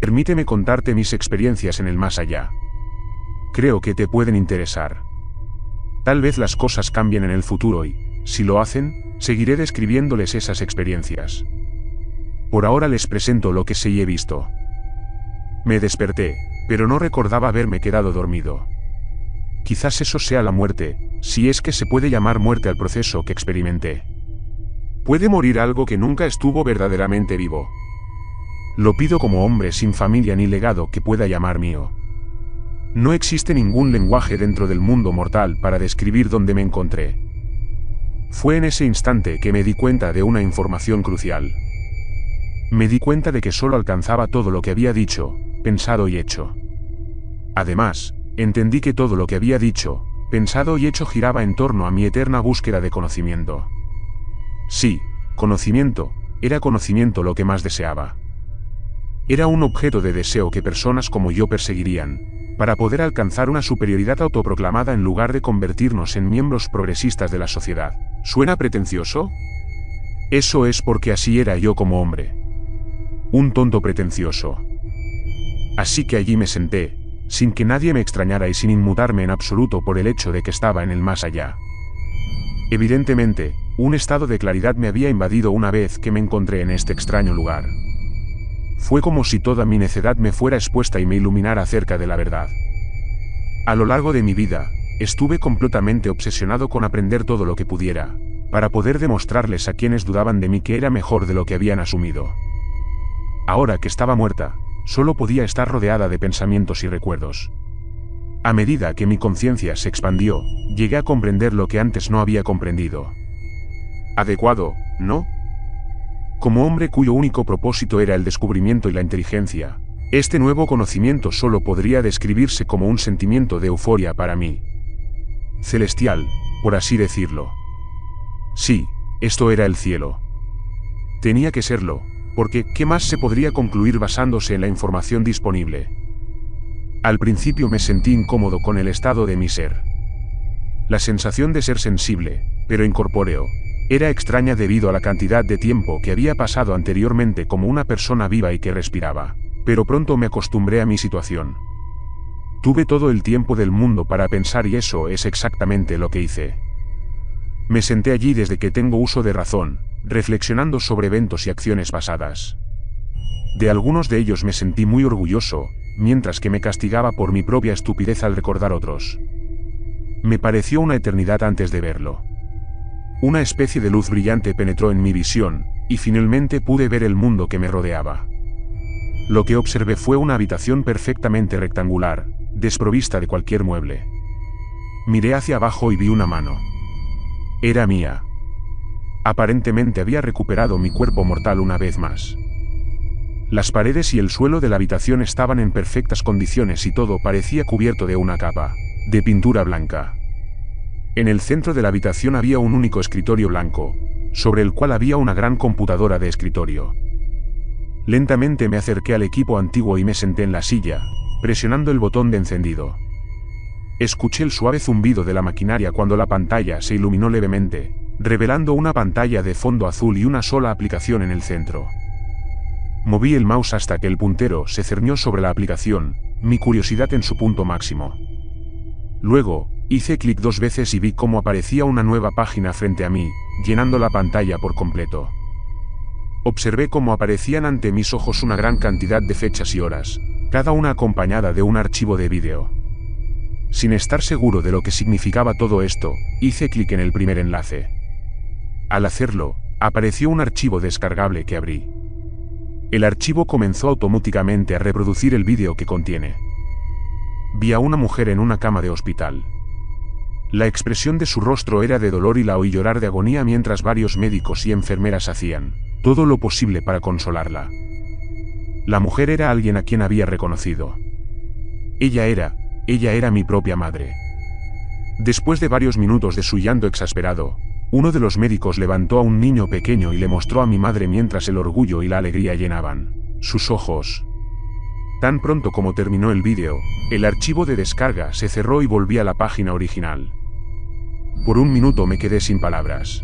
Permíteme contarte mis experiencias en el más allá. Creo que te pueden interesar. Tal vez las cosas cambien en el futuro y, si lo hacen, seguiré describiéndoles esas experiencias. Por ahora les presento lo que sé y he visto. Me desperté, pero no recordaba haberme quedado dormido. Quizás eso sea la muerte, si es que se puede llamar muerte al proceso que experimenté. ¿Puede morir algo que nunca estuvo verdaderamente vivo? Lo pido como hombre sin familia ni legado que pueda llamar mío. No existe ningún lenguaje dentro del mundo mortal para describir dónde me encontré. Fue en ese instante que me di cuenta de una información crucial. Me di cuenta de que solo alcanzaba todo lo que había dicho, pensado y hecho. Además, entendí que todo lo que había dicho, pensado y hecho giraba en torno a mi eterna búsqueda de conocimiento. Sí, conocimiento, era conocimiento lo que más deseaba. Era un objeto de deseo que personas como yo perseguirían, para poder alcanzar una superioridad autoproclamada en lugar de convertirnos en miembros progresistas de la sociedad. ¿Suena pretencioso? Eso es porque así era yo como hombre. Un tonto pretencioso. Así que allí me senté, sin que nadie me extrañara y sin inmutarme en absoluto por el hecho de que estaba en el más allá. Evidentemente, un estado de claridad me había invadido una vez que me encontré en este extraño lugar. Fue como si toda mi necedad me fuera expuesta y me iluminara acerca de la verdad. A lo largo de mi vida, estuve completamente obsesionado con aprender todo lo que pudiera, para poder demostrarles a quienes dudaban de mí que era mejor de lo que habían asumido. Ahora que estaba muerta, solo podía estar rodeada de pensamientos y recuerdos. A medida que mi conciencia se expandió, llegué a comprender lo que antes no había comprendido. Adecuado, ¿no? Como hombre cuyo único propósito era el descubrimiento y la inteligencia, este nuevo conocimiento solo podría describirse como un sentimiento de euforia para mí. Celestial, por así decirlo. Sí, esto era el cielo. Tenía que serlo, porque ¿qué más se podría concluir basándose en la información disponible? Al principio me sentí incómodo con el estado de mi ser. La sensación de ser sensible, pero incorpóreo, era extraña debido a la cantidad de tiempo que había pasado anteriormente como una persona viva y que respiraba, pero pronto me acostumbré a mi situación. Tuve todo el tiempo del mundo para pensar y eso es exactamente lo que hice. Me senté allí desde que tengo uso de razón, reflexionando sobre eventos y acciones pasadas. De algunos de ellos me sentí muy orgulloso, mientras que me castigaba por mi propia estupidez al recordar otros. Me pareció una eternidad antes de verlo. Una especie de luz brillante penetró en mi visión, y finalmente pude ver el mundo que me rodeaba. Lo que observé fue una habitación perfectamente rectangular, desprovista de cualquier mueble. Miré hacia abajo y vi una mano. Era mía. Aparentemente había recuperado mi cuerpo mortal una vez más. Las paredes y el suelo de la habitación estaban en perfectas condiciones y todo parecía cubierto de una capa de pintura blanca. En el centro de la habitación había un único escritorio blanco, sobre el cual había una gran computadora de escritorio. Lentamente me acerqué al equipo antiguo y me senté en la silla, presionando el botón de encendido. Escuché el suave zumbido de la maquinaria cuando la pantalla se iluminó levemente, revelando una pantalla de fondo azul y una sola aplicación en el centro. Moví el mouse hasta que el puntero se cernió sobre la aplicación, mi curiosidad en su punto máximo. Luego, hice clic 2 veces y vi cómo aparecía una nueva página frente a mí, llenando la pantalla por completo. Observé cómo aparecían ante mis ojos una gran cantidad de fechas y horas, cada una acompañada de un archivo de vídeo. Sin estar seguro de lo que significaba todo esto, hice clic en el primer enlace. Al hacerlo, apareció un archivo descargable que abrí. El archivo comenzó automáticamente a reproducir el vídeo que contiene. Vi a una mujer en una cama de hospital. La expresión de su rostro era de dolor y la oí llorar de agonía mientras varios médicos y enfermeras hacían todo lo posible para consolarla. La mujer era alguien a quien había reconocido. Ella era mi propia madre. Después de varios minutos de su llanto exasperado, uno de los médicos levantó a un niño pequeño y le mostró a mi madre mientras el orgullo y la alegría llenaban sus ojos. Tan pronto como terminó el vídeo, el archivo de descarga se cerró y volví a la página original. Por un minuto me quedé sin palabras.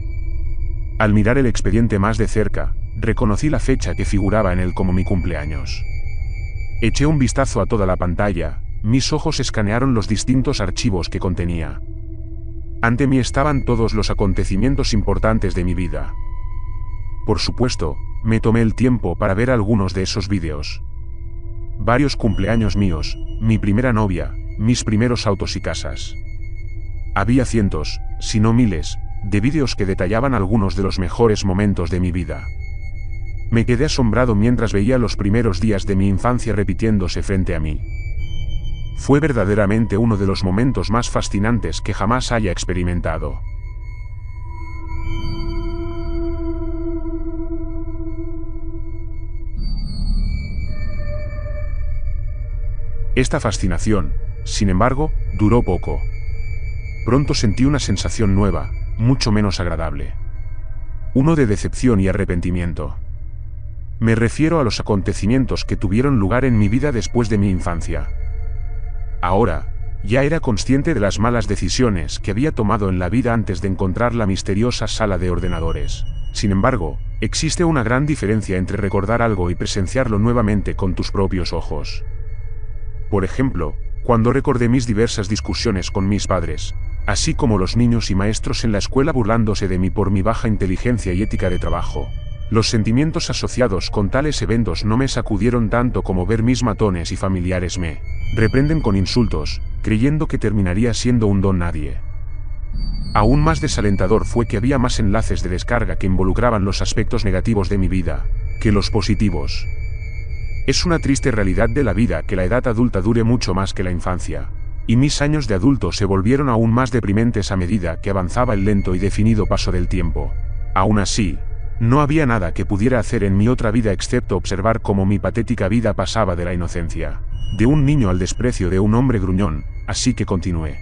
Al mirar el expediente más de cerca, reconocí la fecha que figuraba en él como mi cumpleaños. Eché un vistazo a toda la pantalla, mis ojos escanearon los distintos archivos que contenía. Ante mí estaban todos los acontecimientos importantes de mi vida. Por supuesto, me tomé el tiempo para ver algunos de esos vídeos. Varios cumpleaños míos, mi primera novia, mis primeros autos y casas. Había cientos, si no miles, de vídeos que detallaban algunos de los mejores momentos de mi vida. Me quedé asombrado mientras veía los primeros días de mi infancia repitiéndose frente a mí. Fue verdaderamente uno de los momentos más fascinantes que jamás haya experimentado. Esta fascinación, sin embargo, duró poco. Pronto sentí una sensación nueva, mucho menos agradable. Uno de decepción y arrepentimiento. Me refiero a los acontecimientos que tuvieron lugar en mi vida después de mi infancia. Ahora, ya era consciente de las malas decisiones que había tomado en la vida antes de encontrar la misteriosa sala de ordenadores. Sin embargo, existe una gran diferencia entre recordar algo y presenciarlo nuevamente con tus propios ojos. Por ejemplo, cuando recordé mis diversas discusiones con mis padres, así como los niños y maestros en la escuela burlándose de mí por mi baja inteligencia y ética de trabajo. Los sentimientos asociados con tales eventos no me sacudieron tanto como ver mis matones y familiares me reprenden con insultos, creyendo que terminaría siendo un don nadie. Aún más desalentador fue que había más enlaces de descarga que involucraban los aspectos negativos de mi vida que los positivos. Es una triste realidad de la vida que la edad adulta dure mucho más que la infancia, y mis años de adulto se volvieron aún más deprimentes a medida que avanzaba el lento y definido paso del tiempo. Aún así, no había nada que pudiera hacer en mi otra vida excepto observar cómo mi patética vida pasaba de la inocencia de un niño al desprecio de un hombre gruñón, así que continué.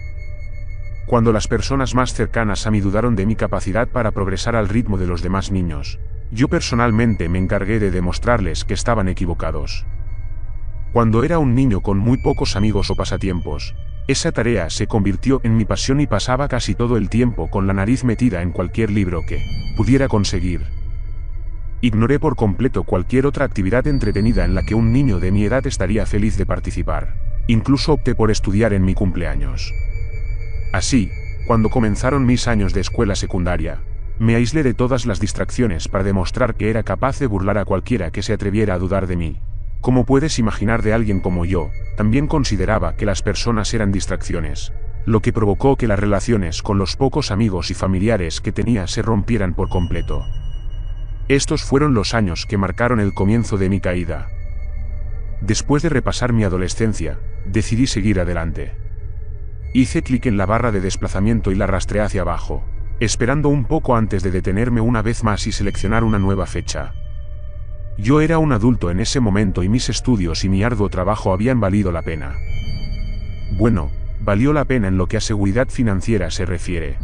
Cuando las personas más cercanas a mí dudaron de mi capacidad para progresar al ritmo de los demás niños, yo personalmente me encargué de demostrarles que estaban equivocados. Cuando era un niño con muy pocos amigos o pasatiempos, esa tarea se convirtió en mi pasión y pasaba casi todo el tiempo con la nariz metida en cualquier libro que pudiera conseguir. Ignoré por completo cualquier otra actividad entretenida en la que un niño de mi edad estaría feliz de participar. Incluso opté por estudiar en mi cumpleaños. Así, cuando comenzaron mis años de escuela secundaria, me aislé de todas las distracciones para demostrar que era capaz de burlar a cualquiera que se atreviera a dudar de mí. Como puedes imaginar de alguien como yo, también consideraba que las personas eran distracciones, lo que provocó que las relaciones con los pocos amigos y familiares que tenía se rompieran por completo. Estos fueron los años que marcaron el comienzo de mi caída. Después de repasar mi adolescencia, decidí seguir adelante. Hice clic en la barra de desplazamiento y la arrastré hacia abajo, esperando un poco antes de detenerme una vez más y seleccionar una nueva fecha. Yo era un adulto en ese momento y mis estudios y mi arduo trabajo habían valido la pena. Bueno, valió la pena en lo que a seguridad financiera se refiere.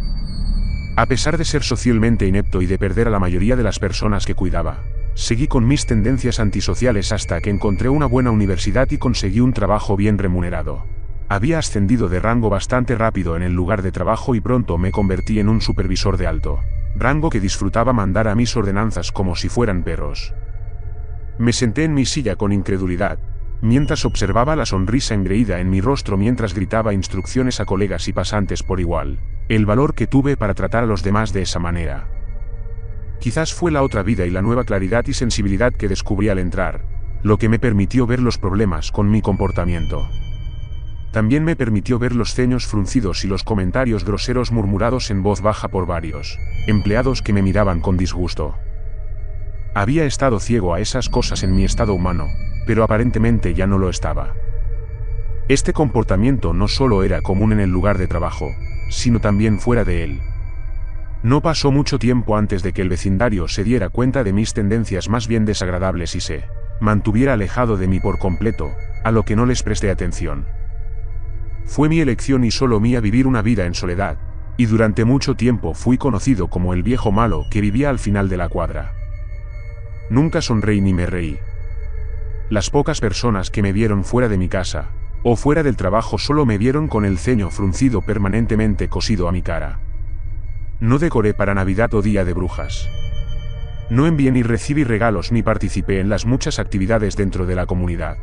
A pesar de ser socialmente inepto y de perder a la mayoría de las personas que cuidaba, seguí con mis tendencias antisociales hasta que encontré una buena universidad y conseguí un trabajo bien remunerado. Había ascendido de rango bastante rápido en el lugar de trabajo y pronto me convertí en un supervisor de alto rango que disfrutaba mandar a mis ordenanzas como si fueran perros. Me senté en mi silla con incredulidad, mientras observaba la sonrisa engreída en mi rostro mientras gritaba instrucciones a colegas y pasantes por igual. El valor que tuve para tratar a los demás de esa manera. Quizás fue la otra vida y la nueva claridad y sensibilidad que descubrí al entrar, lo que me permitió ver los problemas con mi comportamiento. También me permitió ver los ceños fruncidos y los comentarios groseros murmurados en voz baja por varios empleados que me miraban con disgusto. Había estado ciego a esas cosas en mi estado humano, pero aparentemente ya no lo estaba. Este comportamiento no solo era común en el lugar de trabajo, sino también fuera de él. No pasó mucho tiempo antes de que el vecindario se diera cuenta de mis tendencias más bien desagradables y se mantuviera alejado de mí por completo, a lo que no les presté atención. Fue mi elección y solo mía vivir una vida en soledad, y durante mucho tiempo fui conocido como el viejo malo que vivía al final de la cuadra. Nunca sonreí ni me reí. Las pocas personas que me vieron fuera de mi casa, o fuera del trabajo solo me vieron con el ceño fruncido permanentemente cosido a mi cara. No decoré para Navidad o Día de Brujas. No envié ni recibí regalos ni participé en las muchas actividades dentro de la comunidad.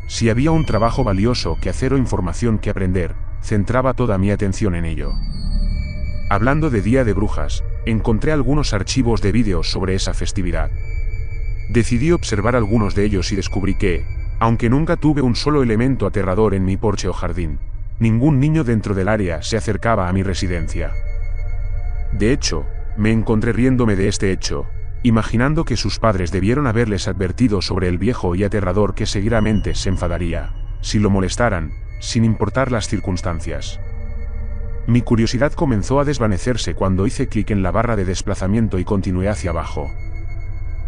Si había un trabajo valioso que hacer o información que aprender, centraba toda mi atención en ello. Hablando de Día de Brujas, encontré algunos archivos de vídeos sobre esa festividad. Decidí observar algunos de ellos y descubrí que, aunque nunca tuve un solo elemento aterrador en mi porche o jardín, ningún niño dentro del área se acercaba a mi residencia. De hecho, me encontré riéndome de este hecho, imaginando que sus padres debieron haberles advertido sobre el viejo y aterrador que seguramente se enfadaría, si lo molestaran, sin importar las circunstancias. Mi curiosidad comenzó a desvanecerse cuando hice clic en la barra de desplazamiento y continué hacia abajo.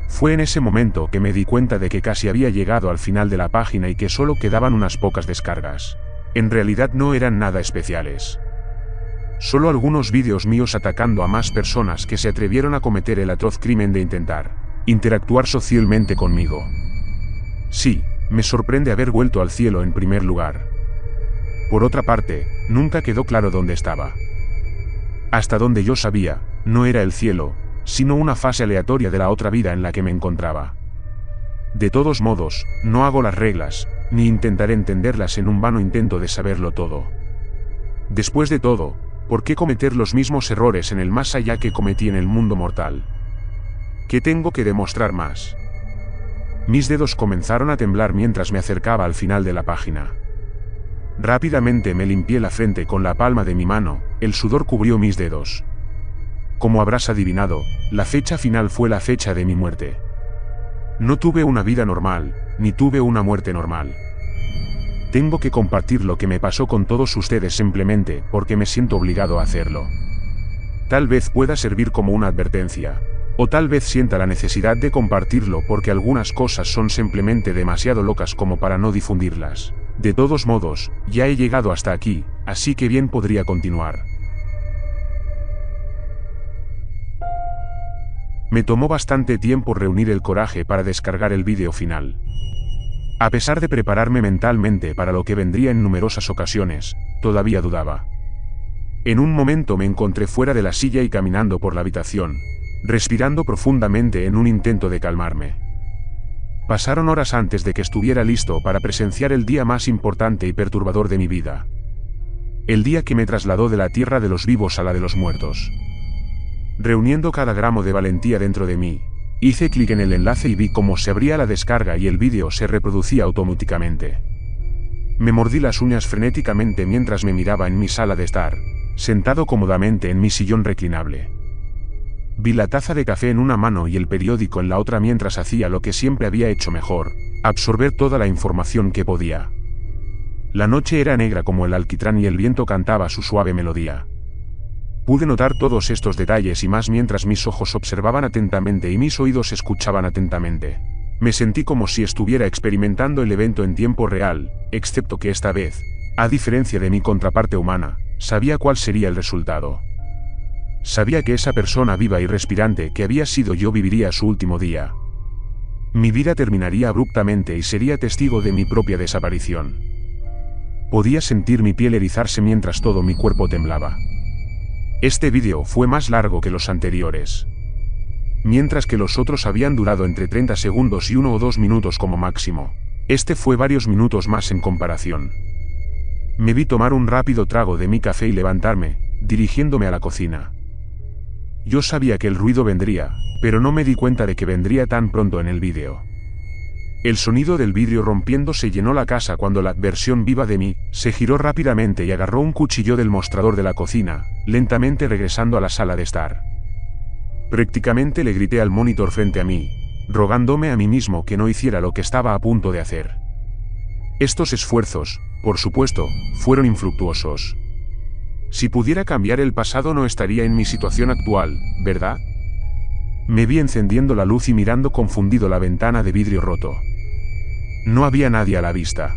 Fue en ese momento que me di cuenta de que casi había llegado al final de la página y que solo quedaban unas pocas descargas. En realidad no eran nada especiales. Solo algunos vídeos míos atacando a más personas que se atrevieron a cometer el atroz crimen de intentar interactuar socialmente conmigo. Sí, me sorprende haber vuelto al cielo en primer lugar. Por otra parte, nunca quedó claro dónde estaba. Hasta donde yo sabía, no era el cielo, sino una fase aleatoria de la otra vida en la que me encontraba. De todos modos, no hago las reglas, ni intentaré entenderlas en un vano intento de saberlo todo. Después de todo, ¿por qué cometer los mismos errores en el más allá que cometí en el mundo mortal? ¿Qué tengo que demostrar más? Mis dedos comenzaron a temblar mientras me acercaba al final de la página. Rápidamente me limpié la frente con la palma de mi mano, el sudor cubrió mis dedos. Como habrás adivinado, la fecha final fue la fecha de mi muerte. No tuve una vida normal, ni tuve una muerte normal. Tengo que compartir lo que me pasó con todos ustedes simplemente porque me siento obligado a hacerlo. Tal vez pueda servir como una advertencia, o tal vez sienta la necesidad de compartirlo porque algunas cosas son simplemente demasiado locas como para no difundirlas. De todos modos, ya he llegado hasta aquí, así que bien podría continuar. Me tomó bastante tiempo reunir el coraje para descargar el vídeo final. A pesar de prepararme mentalmente para lo que vendría en numerosas ocasiones, todavía dudaba. En un momento me encontré fuera de la silla y caminando por la habitación, respirando profundamente en un intento de calmarme. Pasaron horas antes de que estuviera listo para presenciar el día más importante y perturbador de mi vida. El día que me trasladó de la tierra de los vivos a la de los muertos. Reuniendo cada gramo de valentía dentro de mí, hice clic en el enlace y vi cómo se abría la descarga y el vídeo se reproducía automáticamente. Me mordí las uñas frenéticamente mientras me miraba en mi sala de estar, sentado cómodamente en mi sillón reclinable. Vi la taza de café en una mano y el periódico en la otra mientras hacía lo que siempre había hecho mejor, absorber toda la información que podía. La noche era negra como el alquitrán y el viento cantaba su suave melodía. Pude notar todos estos detalles y más mientras mis ojos observaban atentamente y mis oídos escuchaban atentamente. Me sentí como si estuviera experimentando el evento en tiempo real, excepto que esta vez, a diferencia de mi contraparte humana, sabía cuál sería el resultado. Sabía que esa persona viva y respirante que había sido yo viviría su último día. Mi vida terminaría abruptamente y sería testigo de mi propia desaparición. Podía sentir mi piel erizarse mientras todo mi cuerpo temblaba. Este vídeo fue más largo que los anteriores. Mientras que los otros habían durado entre 30 segundos y 1 o 2 minutos como máximo, este fue varios minutos más en comparación. Me vi tomar un rápido trago de mi café y levantarme, dirigiéndome a la cocina. Yo sabía que el ruido vendría, pero no me di cuenta de que vendría tan pronto en el vídeo. El sonido del vidrio rompiéndose llenó la casa cuando la versión viva de mí se giró rápidamente y agarró un cuchillo del mostrador de la cocina, lentamente regresando a la sala de estar. Prácticamente le grité al monitor frente a mí, rogándome a mí mismo que no hiciera lo que estaba a punto de hacer. Estos esfuerzos, por supuesto, fueron infructuosos. Si pudiera cambiar el pasado no estaría en mi situación actual, ¿verdad? Me vi encendiendo la luz y mirando confundido la ventana de vidrio roto. No había nadie a la vista.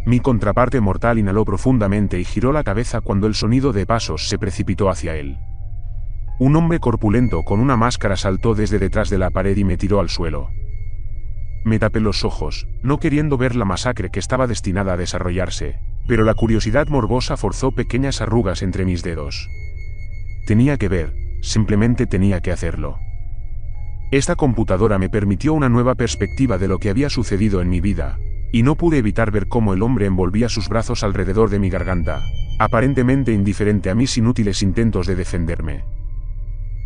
Mi contraparte mortal inhaló profundamente y giró la cabeza cuando el sonido de pasos se precipitó hacia él. Un hombre corpulento con una máscara saltó desde detrás de la pared y me tiró al suelo. Me tapé los ojos, no queriendo ver la masacre que estaba destinada a desarrollarse, pero la curiosidad morbosa forzó pequeñas arrugas entre mis dedos. Tenía que ver, simplemente tenía que hacerlo. Esta computadora me permitió una nueva perspectiva de lo que había sucedido en mi vida, y no pude evitar ver cómo el hombre envolvía sus brazos alrededor de mi garganta, aparentemente indiferente a mis inútiles intentos de defenderme.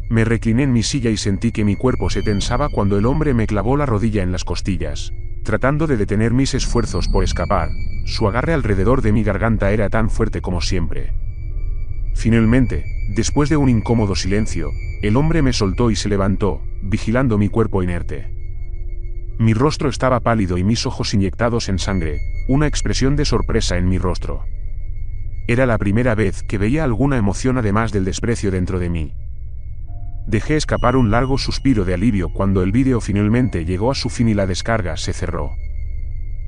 Me recliné en mi silla y sentí que mi cuerpo se tensaba cuando el hombre me clavó la rodilla en las costillas, tratando de detener mis esfuerzos por escapar. Su agarre alrededor de mi garganta era tan fuerte como siempre. Finalmente, después de un incómodo silencio, el hombre me soltó y se levantó, vigilando mi cuerpo inerte. Mi rostro estaba pálido y mis ojos inyectados en sangre, una expresión de sorpresa en mi rostro. Era la primera vez que veía alguna emoción además del desprecio dentro de mí. Dejé escapar un largo suspiro de alivio cuando el vídeo finalmente llegó a su fin y la descarga se cerró.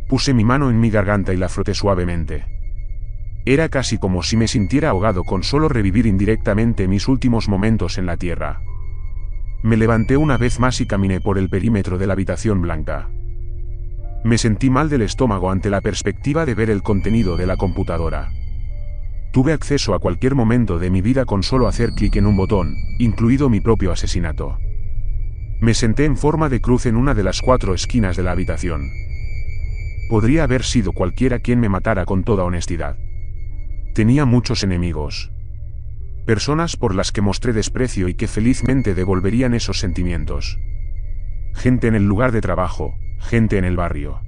Puse mi mano en mi garganta y la froté suavemente. Era casi como si me sintiera ahogado con solo revivir indirectamente mis últimos momentos en la tierra. Me levanté una vez más y caminé por el perímetro de la habitación blanca. Me sentí mal del estómago ante la perspectiva de ver el contenido de la computadora. Tuve acceso a cualquier momento de mi vida con solo hacer clic en un botón, incluido mi propio asesinato. Me senté en forma de cruz en una de las 4 esquinas de la habitación. Podría haber sido cualquiera quien me matara con toda honestidad. Tenía muchos enemigos. Personas por las que mostré desprecio y que felizmente devolverían esos sentimientos. Gente en el lugar de trabajo, gente en el barrio.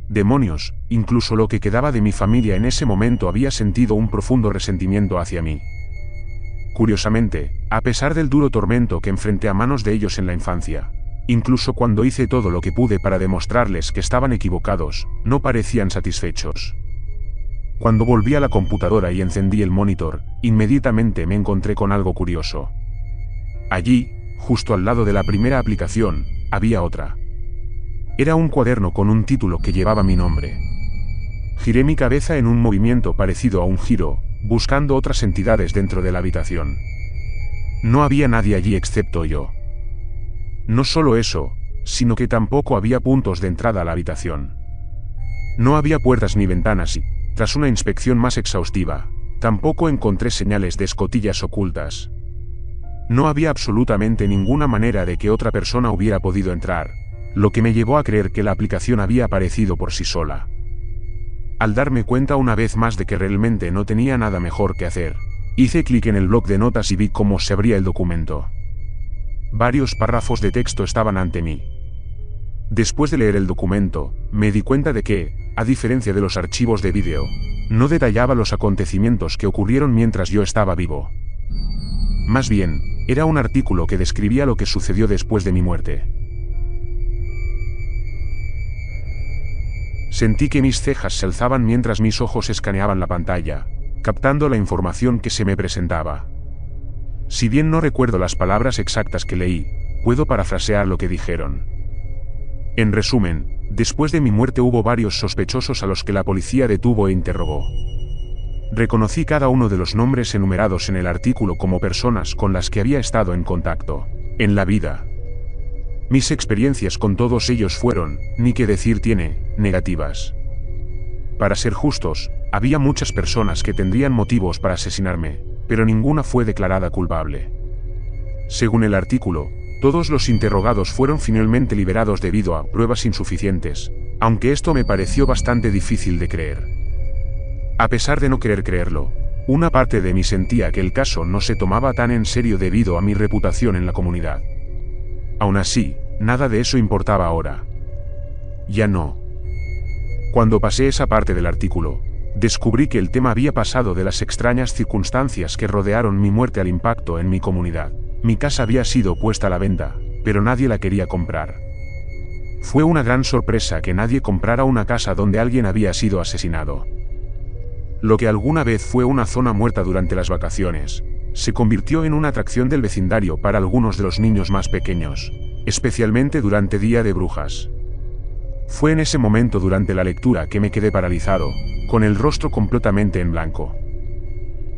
Demonios, incluso lo que quedaba de mi familia en ese momento había sentido un profundo resentimiento hacia mí. Curiosamente, a pesar del duro tormento que enfrenté a manos de ellos en la infancia, incluso cuando hice todo lo que pude para demostrarles que estaban equivocados, no parecían satisfechos. Cuando volví a la computadora y encendí el monitor, inmediatamente me encontré con algo curioso. Allí, justo al lado de la primera aplicación, había otra. Era un cuaderno con un título que llevaba mi nombre. Giré mi cabeza en un movimiento parecido a un giro, buscando otras entidades dentro de la habitación. No había nadie allí excepto yo. No solo eso, sino que tampoco había puntos de entrada a la habitación. No había puertas ni ventanas y, tras una inspección más exhaustiva, tampoco encontré señales de escotillas ocultas. No había absolutamente ninguna manera de que otra persona hubiera podido entrar, lo que me llevó a creer que la aplicación había aparecido por sí sola. Al darme cuenta una vez más de que realmente no tenía nada mejor que hacer, hice clic en el bloc de notas y vi cómo se abría el documento. Varios párrafos de texto estaban ante mí. Después de leer el documento, me di cuenta de que, a diferencia de los archivos de vídeo, no detallaba los acontecimientos que ocurrieron mientras yo estaba vivo. Más bien, era un artículo que describía lo que sucedió después de mi muerte. Sentí que mis cejas se alzaban mientras mis ojos escaneaban la pantalla, captando la información que se me presentaba. Si bien no recuerdo las palabras exactas que leí, puedo parafrasear lo que dijeron. En resumen, después de mi muerte hubo varios sospechosos a los que la policía detuvo e interrogó. Reconocí cada uno de los nombres enumerados en el artículo como personas con las que había estado en contacto, en la vida. Mis experiencias con todos ellos fueron, ni qué decir tiene, negativas. Para ser justos, había muchas personas que tendrían motivos para asesinarme, pero ninguna fue declarada culpable. Según el artículo, todos los interrogados fueron finalmente liberados debido a pruebas insuficientes, aunque esto me pareció bastante difícil de creer. A pesar de no querer creerlo, una parte de mí sentía que el caso no se tomaba tan en serio debido a mi reputación en la comunidad. Aún así, nada de eso importaba ahora. Ya no. Cuando pasé esa parte del artículo, descubrí que el tema había pasado de las extrañas circunstancias que rodearon mi muerte al impacto en mi comunidad. Mi casa había sido puesta a la venta, pero nadie la quería comprar. Fue una gran sorpresa que nadie comprara una casa donde alguien había sido asesinado. Lo que alguna vez fue una zona muerta durante las vacaciones, se convirtió en una atracción del vecindario para algunos de los niños más pequeños, especialmente durante Día de Brujas. Fue en ese momento durante la lectura que me quedé paralizado, con el rostro completamente en blanco.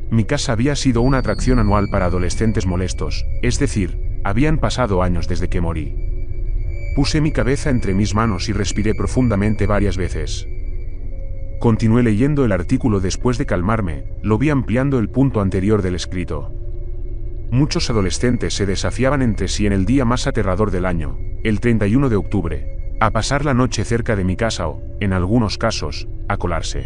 Mi casa había sido una atracción anual para adolescentes molestos, es decir, habían pasado años desde que morí. Puse mi cabeza entre mis manos y respiré profundamente varias veces. Continué leyendo el artículo después de calmarme, lo vi ampliando el punto anterior del escrito. Muchos adolescentes se desafiaban entre sí en el día más aterrador del año, el 31 de octubre, a pasar la noche cerca de mi casa o, en algunos casos, a colarse.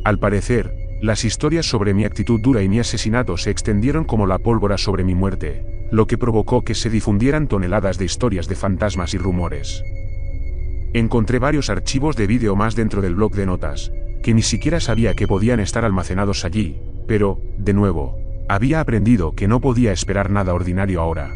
Al parecer, las historias sobre mi actitud dura y mi asesinato se extendieron como la pólvora sobre mi muerte, lo que provocó que se difundieran toneladas de historias de fantasmas y rumores. Encontré varios archivos de vídeo más dentro del blog de notas, que ni siquiera sabía que podían estar almacenados allí, pero, de nuevo, había aprendido que no podía esperar nada ordinario ahora.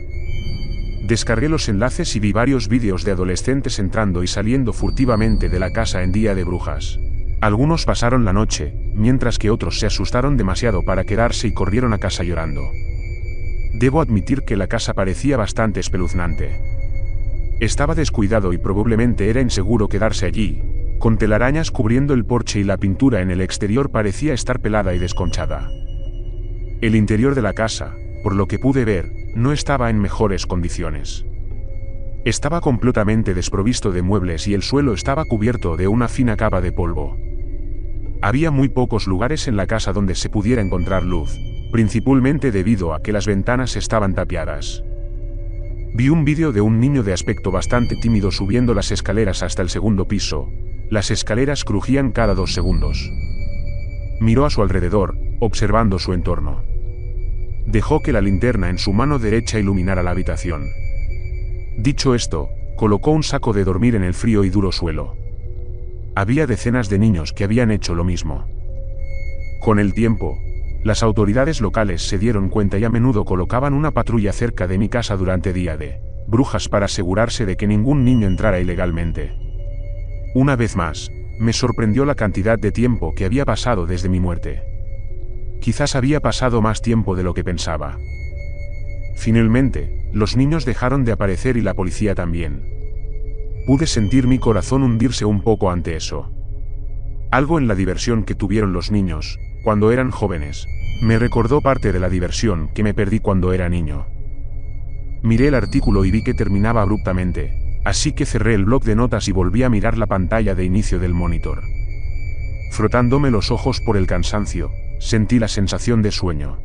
Descargué los enlaces y vi varios vídeos de adolescentes entrando y saliendo furtivamente de la casa en Día de Brujas. Algunos pasaron la noche, mientras que otros se asustaron demasiado para quedarse y corrieron a casa llorando. Debo admitir que la casa parecía bastante espeluznante. Estaba descuidado y probablemente era inseguro quedarse allí, con telarañas cubriendo el porche y la pintura en el exterior parecía estar pelada y desconchada. El interior de la casa, por lo que pude ver, no estaba en mejores condiciones. Estaba completamente desprovisto de muebles y el suelo estaba cubierto de una fina capa de polvo. Había muy pocos lugares en la casa donde se pudiera encontrar luz, principalmente debido a que las ventanas estaban tapiadas. Vi un vídeo de un niño de aspecto bastante tímido subiendo las escaleras hasta el segundo piso. Las escaleras crujían cada 2 segundos. Miró a su alrededor, observando su entorno. Dejó que la linterna en su mano derecha iluminara la habitación. Dicho esto, colocó un saco de dormir en el frío y duro suelo. Había decenas de niños que habían hecho lo mismo. Con el tiempo, las autoridades locales se dieron cuenta y a menudo colocaban una patrulla cerca de mi casa durante Día de Brujas para asegurarse de que ningún niño entrara ilegalmente. Una vez más, me sorprendió la cantidad de tiempo que había pasado desde mi muerte. Quizás había pasado más tiempo de lo que pensaba. Finalmente, los niños dejaron de aparecer y la policía también. Pude sentir mi corazón hundirse un poco ante eso. Algo en la diversión que tuvieron los niños, cuando eran jóvenes, me recordó parte de la diversión que me perdí cuando era niño. Miré el artículo y vi que terminaba abruptamente, así que cerré el bloc de notas y volví a mirar la pantalla de inicio del monitor. Frotándome los ojos por el cansancio, sentí la sensación de sueño.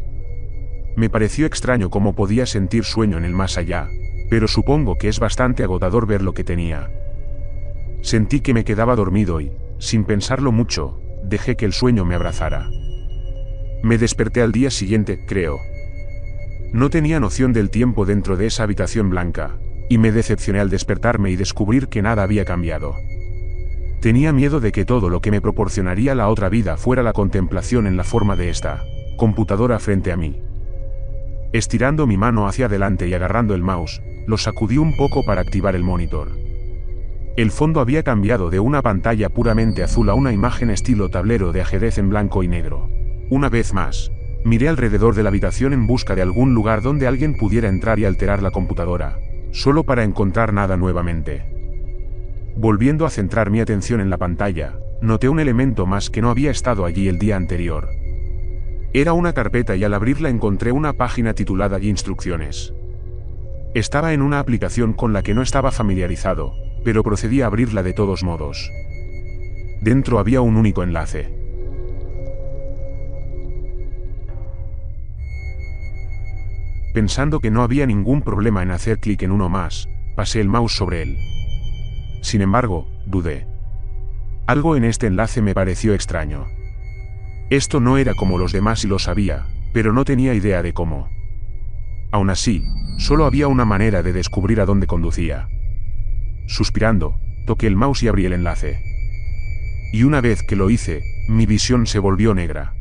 Me pareció extraño cómo podía sentir sueño en el más allá, pero supongo que es bastante agotador ver lo que tenía. Sentí que me quedaba dormido y, sin pensarlo mucho, dejé que el sueño me abrazara. Me desperté al día siguiente, creo. No tenía noción del tiempo dentro de esa habitación blanca, y me decepcioné al despertarme y descubrir que nada había cambiado. Tenía miedo de que todo lo que me proporcionaría la otra vida fuera la contemplación en la forma de esta computadora frente a mí. Estirando mi mano hacia adelante y agarrando el mouse, lo sacudí un poco para activar el monitor. El fondo había cambiado de una pantalla puramente azul a una imagen estilo tablero de ajedrez en blanco y negro. Una vez más, miré alrededor de la habitación en busca de algún lugar donde alguien pudiera entrar y alterar la computadora, solo para encontrar nada nuevamente. Volviendo a centrar mi atención en la pantalla, noté un elemento más que no había estado allí el día anterior. Era una carpeta y al abrirla encontré una página titulada Instrucciones. Estaba en una aplicación con la que no estaba familiarizado, pero procedí a abrirla de todos modos. Dentro había un único enlace. Pensando que no había ningún problema en hacer clic en uno más, pasé el mouse sobre él. Sin embargo, dudé. Algo en este enlace me pareció extraño. Esto no era como los demás y lo sabía, pero no tenía idea de cómo. Aún así, solo había una manera de descubrir a dónde conducía. Suspirando, toqué el mouse y abrí el enlace. Y una vez que lo hice, mi visión se volvió negra.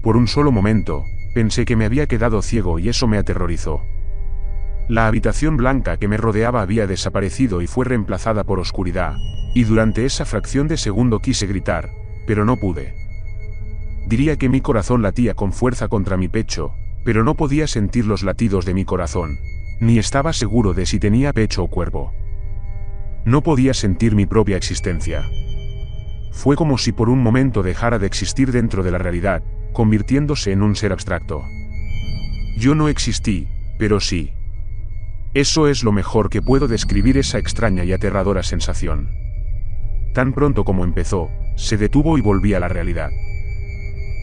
Por un solo momento, pensé que me había quedado ciego y eso me aterrorizó. La habitación blanca que me rodeaba había desaparecido y fue reemplazada por oscuridad, y durante esa fracción de segundo quise gritar, pero no pude. Diría que mi corazón latía con fuerza contra mi pecho, pero no podía sentir los latidos de mi corazón, ni estaba seguro de si tenía pecho o cuerpo. No podía sentir mi propia existencia. Fue como si por un momento dejara de existir dentro de la realidad, convirtiéndose en un ser abstracto. Yo no existí, pero sí. Eso es lo mejor que puedo describir esa extraña y aterradora sensación. Tan pronto como empezó, se detuvo y volví a la realidad.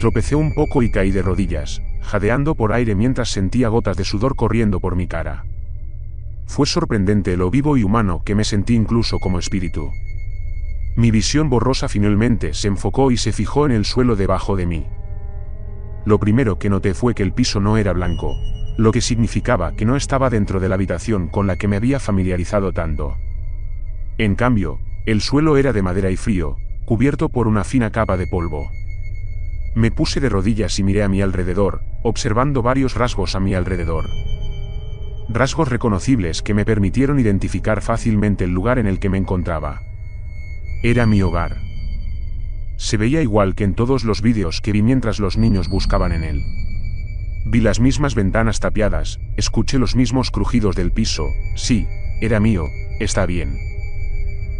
Tropecé un poco y caí de rodillas, jadeando por aire mientras sentía gotas de sudor corriendo por mi cara. Fue sorprendente lo vivo y humano que me sentí incluso como espíritu. Mi visión borrosa finalmente se enfocó y se fijó en el suelo debajo de mí. Lo primero que noté fue que el piso no era blanco, lo que significaba que no estaba dentro de la habitación con la que me había familiarizado tanto. En cambio, el suelo era de madera y frío, cubierto por una fina capa de polvo. Me puse de rodillas y miré a mi alrededor, observando varios rasgos a mi alrededor. Rasgos reconocibles que me permitieron identificar fácilmente el lugar en el que me encontraba. Era mi hogar. Se veía igual que en todos los vídeos que vi mientras los niños buscaban en él. Vi las mismas ventanas tapiadas, escuché los mismos crujidos del piso. Sí, era mío, está bien.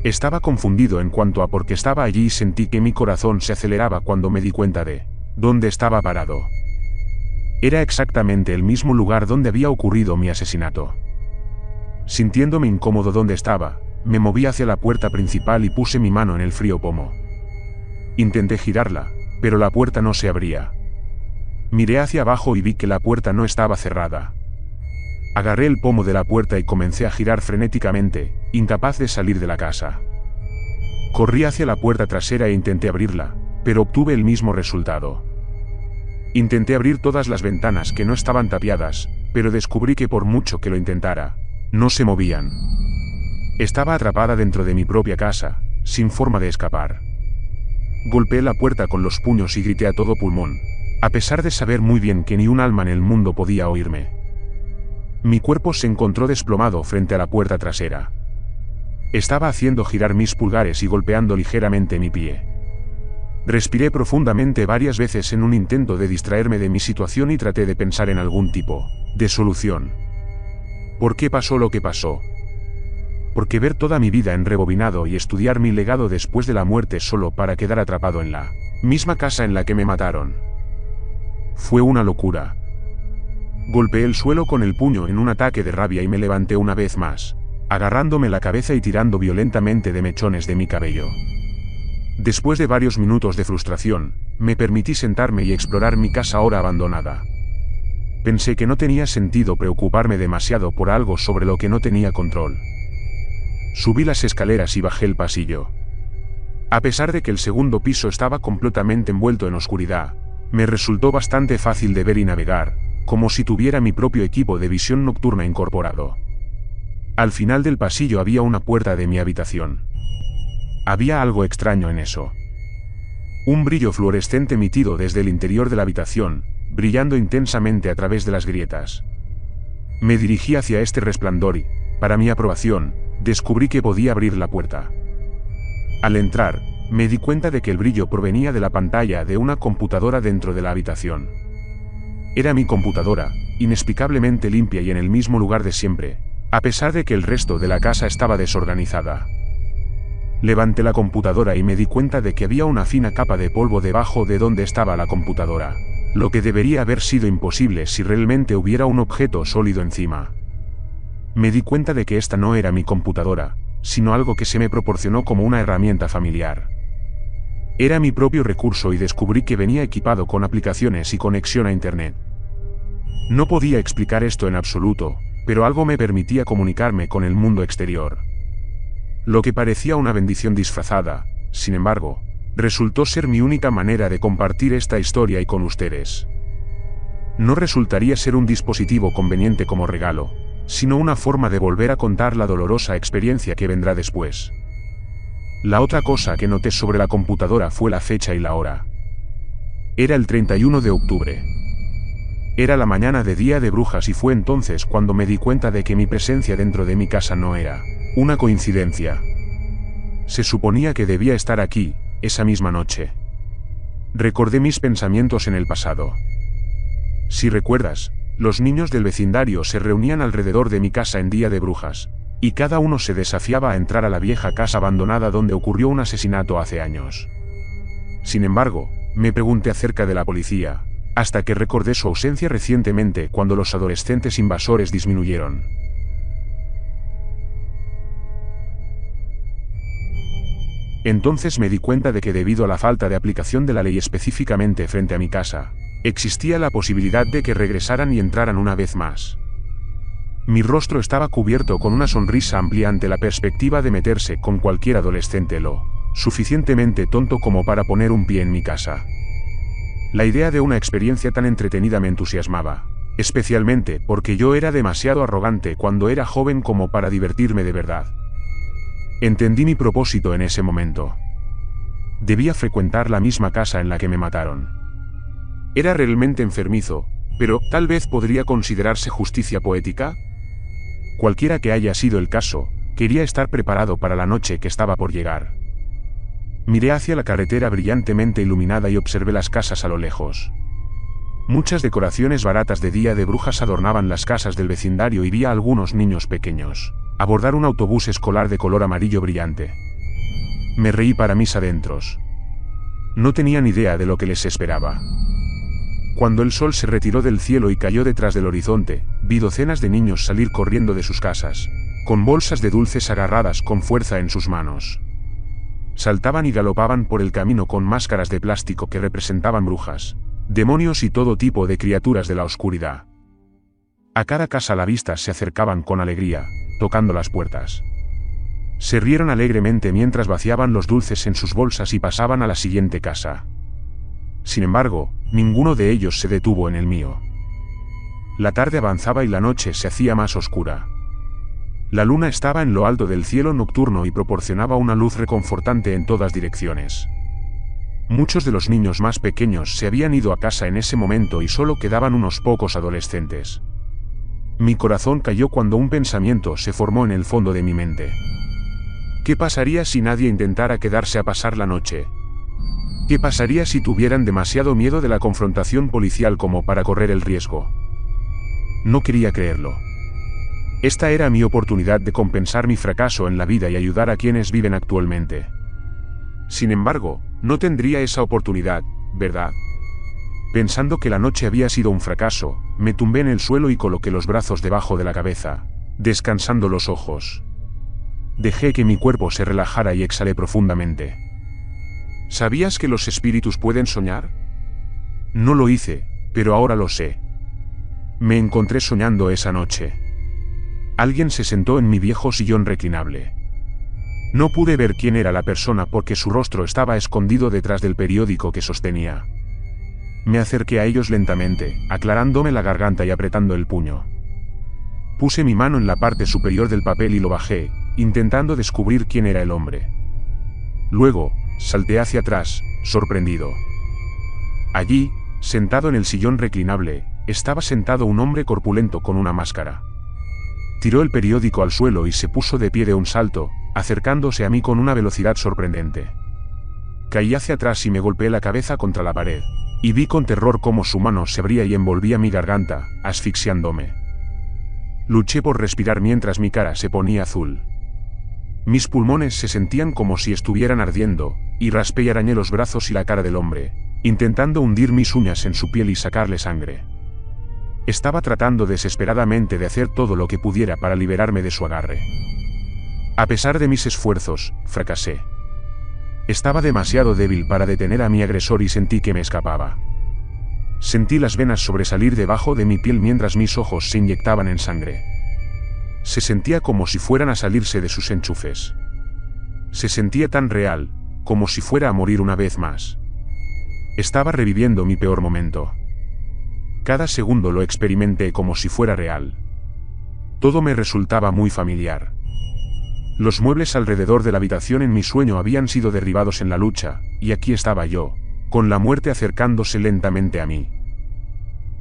Estaba confundido en cuanto a por qué estaba allí y sentí que mi corazón se aceleraba cuando me di cuenta de dónde estaba parado. Era exactamente el mismo lugar donde había ocurrido mi asesinato. Sintiéndome incómodo donde estaba, me moví hacia la puerta principal y puse mi mano en el frío pomo. Intenté girarla, pero la puerta no se abría. Miré hacia abajo y vi que la puerta no estaba cerrada. Agarré el pomo de la puerta y comencé a girar frenéticamente, incapaz de salir de la casa. Corrí hacia la puerta trasera e intenté abrirla, pero obtuve el mismo resultado. Intenté abrir todas las ventanas que no estaban tapiadas, pero descubrí que por mucho que lo intentara, no se movían. Estaba atrapada dentro de mi propia casa, sin forma de escapar. Golpeé la puerta con los puños y grité a todo pulmón, a pesar de saber muy bien que ni un alma en el mundo podía oírme. Mi cuerpo se encontró desplomado frente a la puerta trasera. Estaba haciendo girar mis pulgares y golpeando ligeramente mi pie. Respiré profundamente varias veces en un intento de distraerme de mi situación y traté de pensar en algún tipo de solución. ¿Por qué pasó lo que pasó? ¿Por qué ver toda mi vida en rebobinado y estudiar mi legado después de la muerte solo para quedar atrapado en la misma casa en la que me mataron? Fue una locura. Golpeé el suelo con el puño en un ataque de rabia y me levanté una vez más, agarrándome la cabeza y tirando violentamente de mechones de mi cabello. Después de varios minutos de frustración, me permití sentarme y explorar mi casa ahora abandonada. Pensé que no tenía sentido preocuparme demasiado por algo sobre lo que no tenía control. Subí las escaleras y bajé el pasillo. A pesar de que el segundo piso estaba completamente envuelto en oscuridad, me resultó bastante fácil de ver y navegar, como si tuviera mi propio equipo de visión nocturna incorporado. Al final del pasillo había una puerta de mi habitación. Había algo extraño en eso. Un brillo fluorescente emitido desde el interior de la habitación, brillando intensamente a través de las grietas. Me dirigí hacia este resplandor y, para mi aprobación, descubrí que podía abrir la puerta. Al entrar, me di cuenta de que el brillo provenía de la pantalla de una computadora dentro de la habitación. Era mi computadora, inexplicablemente limpia y en el mismo lugar de siempre, a pesar de que el resto de la casa estaba desorganizada. Levanté la computadora y me di cuenta de que había una fina capa de polvo debajo de donde estaba la computadora, lo que debería haber sido imposible si realmente hubiera un objeto sólido encima. Me di cuenta de que esta no era mi computadora, sino algo que se me proporcionó como una herramienta familiar. Era mi propio recurso y descubrí que venía equipado con aplicaciones y conexión a Internet. No podía explicar esto en absoluto, pero algo me permitía comunicarme con el mundo exterior. Lo que parecía una bendición disfrazada, sin embargo, resultó ser mi única manera de compartir esta historia y con ustedes. No resultaría ser un dispositivo conveniente como regalo, sino una forma de volver a contar la dolorosa experiencia que vendrá después. La otra cosa que noté sobre la computadora fue la fecha y la hora. Era el 31 de octubre. Era la mañana de Día de Brujas y fue entonces cuando me di cuenta de que mi presencia dentro de mi casa no era una coincidencia. Se suponía que debía estar aquí, esa misma noche. Recordé mis pensamientos en el pasado. Si recuerdas, los niños del vecindario se reunían alrededor de mi casa en Día de Brujas, y cada uno se desafiaba a entrar a la vieja casa abandonada donde ocurrió un asesinato hace años. Sin embargo, me pregunté acerca de la policía, hasta que recordé su ausencia recientemente cuando los adolescentes invasores disminuyeron. Entonces me di cuenta de que debido a la falta de aplicación de la ley específicamente frente a mi casa, existía la posibilidad de que regresaran y entraran una vez más. Mi rostro estaba cubierto con una sonrisa amplia ante la perspectiva de meterse con cualquier adolescente lo suficientemente tonto como para poner un pie en mi casa. La idea de una experiencia tan entretenida me entusiasmaba, especialmente porque yo era demasiado arrogante cuando era joven como para divertirme de verdad. Entendí mi propósito en ese momento. Debía frecuentar la misma casa en la que me mataron. Era realmente enfermizo, pero ¿tal vez podría considerarse justicia poética? Cualquiera que haya sido el caso, quería estar preparado para la noche que estaba por llegar. Miré hacia la carretera brillantemente iluminada y observé las casas a lo lejos. Muchas decoraciones baratas de Día de Brujas adornaban las casas del vecindario y vi a algunos niños pequeños abordar un autobús escolar de color amarillo brillante. Me reí para mis adentros. No tenía ni idea de lo que les esperaba. Cuando el sol se retiró del cielo y cayó detrás del horizonte, vi docenas de niños salir corriendo de sus casas, con bolsas de dulces agarradas con fuerza en sus manos. Saltaban y galopaban por el camino con máscaras de plástico que representaban brujas, demonios y todo tipo de criaturas de la oscuridad. A cada casa a la vista se acercaban con alegría, tocando las puertas. Se rieron alegremente mientras vaciaban los dulces en sus bolsas y pasaban a la siguiente casa. Sin embargo, ninguno de ellos se detuvo en el mío. La tarde avanzaba y la noche se hacía más oscura. La luna estaba en lo alto del cielo nocturno y proporcionaba una luz reconfortante en todas direcciones. Muchos de los niños más pequeños se habían ido a casa en ese momento y solo quedaban unos pocos adolescentes. Mi corazón cayó cuando un pensamiento se formó en el fondo de mi mente. ¿Qué pasaría si nadie intentara quedarse a pasar la noche? ¿Qué pasaría si tuvieran demasiado miedo de la confrontación policial como para correr el riesgo? No quería creerlo. Esta era mi oportunidad de compensar mi fracaso en la vida y ayudar a quienes viven actualmente. Sin embargo, no tendría esa oportunidad, ¿verdad? Pensando que la noche había sido un fracaso, me tumbé en el suelo y coloqué los brazos debajo de la cabeza, descansando los ojos. Dejé que mi cuerpo se relajara y exhalé profundamente. ¿Sabías que los espíritus pueden soñar? No lo hice, pero ahora lo sé. Me encontré soñando esa noche. Alguien se sentó en mi viejo sillón reclinable. No pude ver quién era la persona porque su rostro estaba escondido detrás del periódico que sostenía. Me acerqué a ellos lentamente, aclarándome la garganta y apretando el puño. Puse mi mano en la parte superior del papel y lo bajé, intentando descubrir quién era el hombre. Luego, salté hacia atrás, sorprendido. Allí, sentado en el sillón reclinable, estaba sentado un hombre corpulento con una máscara. Tiró el periódico al suelo y se puso de pie de un salto, acercándose a mí con una velocidad sorprendente. Caí hacia atrás y me golpeé la cabeza contra la pared, y vi con terror cómo su mano se abría y envolvía mi garganta, asfixiándome. Luché por respirar mientras mi cara se ponía azul. Mis pulmones se sentían como si estuvieran ardiendo, y raspé y arañé los brazos y la cara del hombre, intentando hundir mis uñas en su piel y sacarle sangre. Estaba tratando desesperadamente de hacer todo lo que pudiera para liberarme de su agarre. A pesar de mis esfuerzos, fracasé. Estaba demasiado débil para detener a mi agresor y sentí que me escapaba. Sentí las venas sobresalir debajo de mi piel mientras mis ojos se inyectaban en sangre. Se sentía como si fueran a salirse de sus enchufes. Se sentía tan real, como si fuera a morir una vez más. Estaba reviviendo mi peor momento. Cada segundo lo experimenté como si fuera real. Todo me resultaba muy familiar. Los muebles alrededor de la habitación en mi sueño habían sido derribados en la lucha, y aquí estaba yo, con la muerte acercándose lentamente a mí.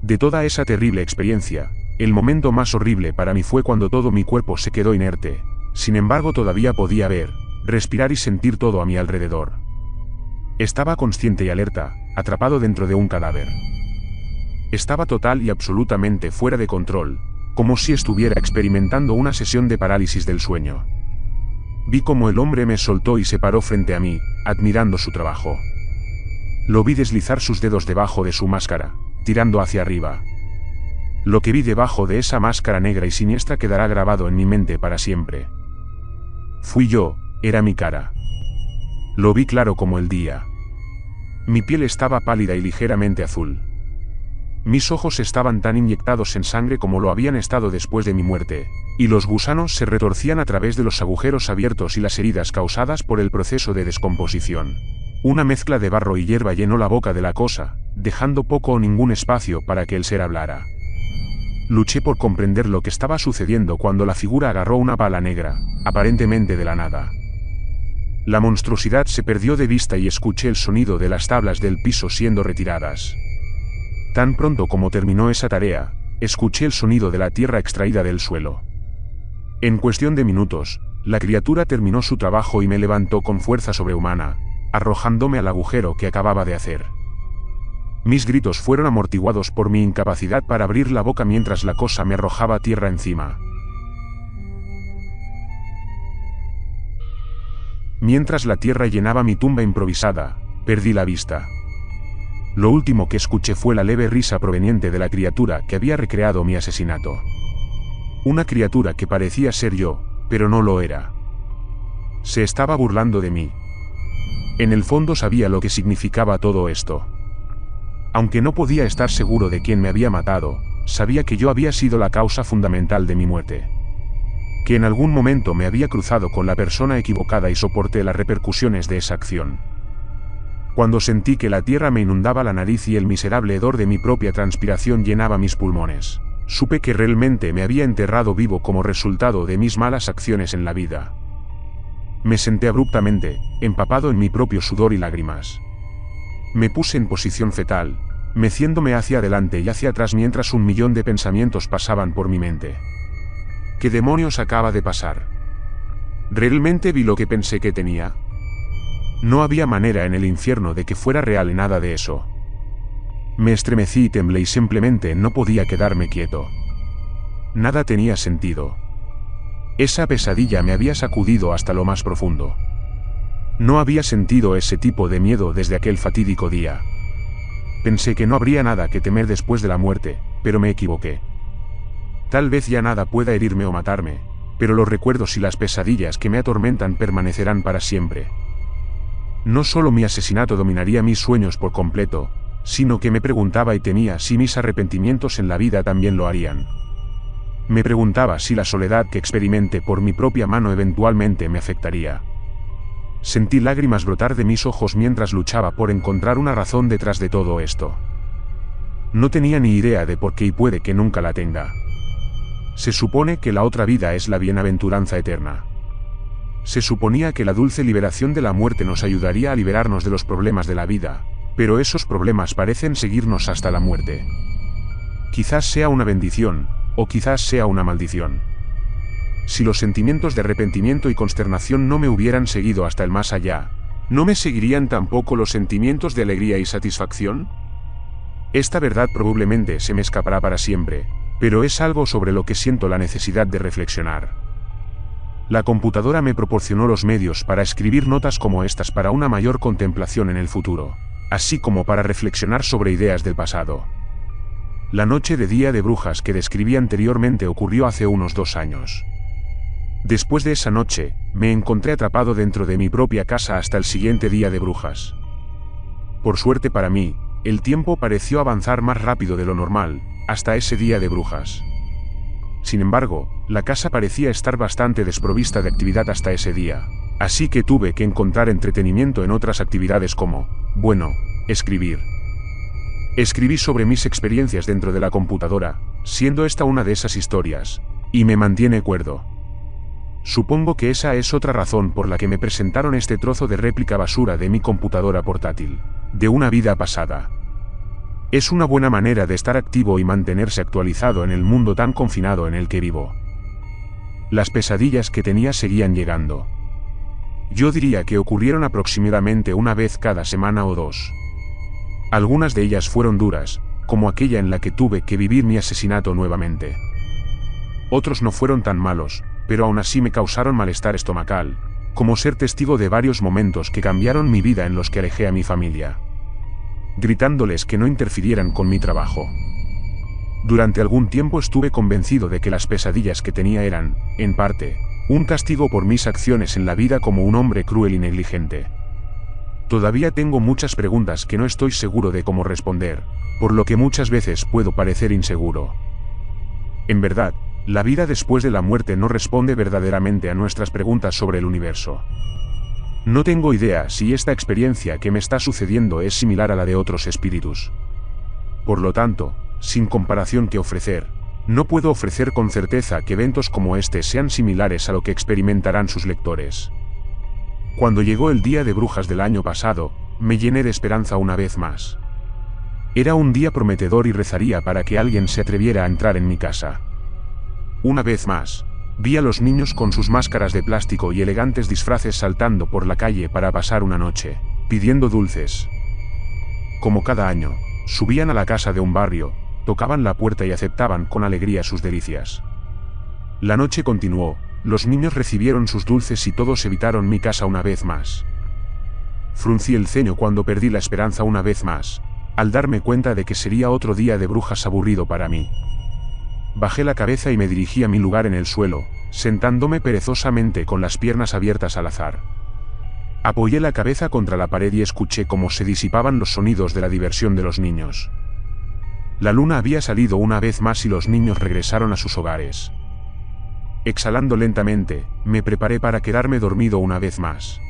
De toda esa terrible experiencia, el momento más horrible para mí fue cuando todo mi cuerpo se quedó inerte, sin embargo todavía podía ver, respirar y sentir todo a mi alrededor. Estaba consciente y alerta, atrapado dentro de un cadáver. Estaba total y absolutamente fuera de control, como si estuviera experimentando una sesión de parálisis del sueño. Vi cómo el hombre me soltó y se paró frente a mí, admirando su trabajo. Lo vi deslizar sus dedos debajo de su máscara, tirando hacia arriba. Lo que vi debajo de esa máscara negra y siniestra quedará grabado en mi mente para siempre. Fui yo, era mi cara. Lo vi claro como el día. Mi piel estaba pálida y ligeramente azul. Mis ojos estaban tan inyectados en sangre como lo habían estado después de mi muerte, y los gusanos se retorcían a través de los agujeros abiertos y las heridas causadas por el proceso de descomposición. Una mezcla de barro y hierba llenó la boca de la cosa, dejando poco o ningún espacio para que el ser hablara. Luché por comprender lo que estaba sucediendo cuando la figura agarró una pala negra, aparentemente de la nada. La monstruosidad se perdió de vista y escuché el sonido de las tablas del piso siendo retiradas. Tan pronto como terminó esa tarea, escuché el sonido de la tierra extraída del suelo. En cuestión de minutos, la criatura terminó su trabajo y me levantó con fuerza sobrehumana, arrojándome al agujero que acababa de hacer. Mis gritos fueron amortiguados por mi incapacidad para abrir la boca mientras la cosa me arrojaba tierra encima. Mientras la tierra llenaba mi tumba improvisada, perdí la vista. Lo último que escuché fue la leve risa proveniente de la criatura que había recreado mi asesinato. Una criatura que parecía ser yo, pero no lo era. Se estaba burlando de mí. En el fondo sabía lo que significaba todo esto. Aunque no podía estar seguro de quién me había matado, sabía que yo había sido la causa fundamental de mi muerte. Que en algún momento me había cruzado con la persona equivocada y soporté las repercusiones de esa acción. Cuando sentí que la tierra me inundaba la nariz y el miserable hedor de mi propia transpiración llenaba mis pulmones, supe que realmente me había enterrado vivo como resultado de mis malas acciones en la vida. Me senté abruptamente, empapado en mi propio sudor y lágrimas. Me puse en posición fetal, meciéndome hacia adelante y hacia atrás mientras 1.000.000 de pensamientos pasaban por mi mente. ¿Qué demonios acaba de pasar? ¿Realmente vi lo que pensé que tenía? No había manera en el infierno de que fuera real nada de eso. Me estremecí y temblé y simplemente no podía quedarme quieto. Nada tenía sentido. Esa pesadilla me había sacudido hasta lo más profundo. No había sentido ese tipo de miedo desde aquel fatídico día. Pensé que no habría nada que temer después de la muerte, pero me equivoqué. Tal vez ya nada pueda herirme o matarme, pero los recuerdos y las pesadillas que me atormentan permanecerán para siempre. No solo mi asesinato dominaría mis sueños por completo, sino que me preguntaba y temía si mis arrepentimientos en la vida también lo harían. Me preguntaba si la soledad que experimenté por mi propia mano eventualmente me afectaría. Sentí lágrimas brotar de mis ojos mientras luchaba por encontrar una razón detrás de todo esto. No tenía ni idea de por qué y puede que nunca la tenga. Se supone que la otra vida es la bienaventuranza eterna. Se suponía que la dulce liberación de la muerte nos ayudaría a liberarnos de los problemas de la vida, pero esos problemas parecen seguirnos hasta la muerte. Quizás sea una bendición, o quizás sea una maldición. Si los sentimientos de arrepentimiento y consternación no me hubieran seguido hasta el más allá, ¿no me seguirían tampoco los sentimientos de alegría y satisfacción? Esta verdad probablemente se me escapará para siempre, pero es algo sobre lo que siento la necesidad de reflexionar. La computadora me proporcionó los medios para escribir notas como estas para una mayor contemplación en el futuro, así como para reflexionar sobre ideas del pasado. La noche de Día de Brujas que describí anteriormente ocurrió hace unos 2 años. Después de esa noche, me encontré atrapado dentro de mi propia casa hasta el siguiente Día de Brujas. Por suerte para mí, el tiempo pareció avanzar más rápido de lo normal, hasta ese Día de Brujas. Sin embargo, la casa parecía estar bastante desprovista de actividad hasta ese día, así que tuve que encontrar entretenimiento en otras actividades como, escribir. Escribí sobre mis experiencias dentro de la computadora, siendo esta una de esas historias, y me mantiene cuerdo. Supongo que esa es otra razón por la que me presentaron este trozo de réplica basura de mi computadora portátil, de una vida pasada. Es una buena manera de estar activo y mantenerse actualizado en el mundo tan confinado en el que vivo. Las pesadillas que tenía seguían llegando. Yo diría que ocurrieron aproximadamente una vez cada semana o 2. Algunas de ellas fueron duras, como aquella en la que tuve que vivir mi asesinato nuevamente. Otros no fueron tan malos, pero aún así me causaron malestar estomacal, como ser testigo de varios momentos que cambiaron mi vida en los que alejé a mi familia, gritándoles que no interfirieran con mi trabajo. Durante algún tiempo estuve convencido de que las pesadillas que tenía eran, en parte, un castigo por mis acciones en la vida como un hombre cruel y negligente. Todavía tengo muchas preguntas que no estoy seguro de cómo responder, por lo que muchas veces puedo parecer inseguro. En verdad, la vida después de la muerte no responde verdaderamente a nuestras preguntas sobre el universo. No tengo idea si esta experiencia que me está sucediendo es similar a la de otros espíritus. Por lo tanto, sin comparación que ofrecer, no puedo ofrecer con certeza que eventos como este sean similares a lo que experimentarán sus lectores. Cuando llegó el día de brujas del año pasado, me llené de esperanza una vez más. Era un día prometedor y rezaría para que alguien se atreviera a entrar en mi casa. Una vez más, vi a los niños con sus máscaras de plástico y elegantes disfraces saltando por la calle para pasar una noche, pidiendo dulces. Como cada año, subían a la casa de un barrio, tocaban la puerta y aceptaban con alegría sus delicias. La noche continuó, los niños recibieron sus dulces y todos evitaron mi casa una vez más. Fruncí el ceño cuando perdí la esperanza una vez más, al darme cuenta de que sería otro día de brujas aburrido para mí. Bajé la cabeza y me dirigí a mi lugar en el suelo, sentándome perezosamente con las piernas abiertas al azar. Apoyé la cabeza contra la pared y escuché cómo se disipaban los sonidos de la diversión de los niños. La luna había salido una vez más y los niños regresaron a sus hogares. Exhalando lentamente, me preparé para quedarme dormido una vez más.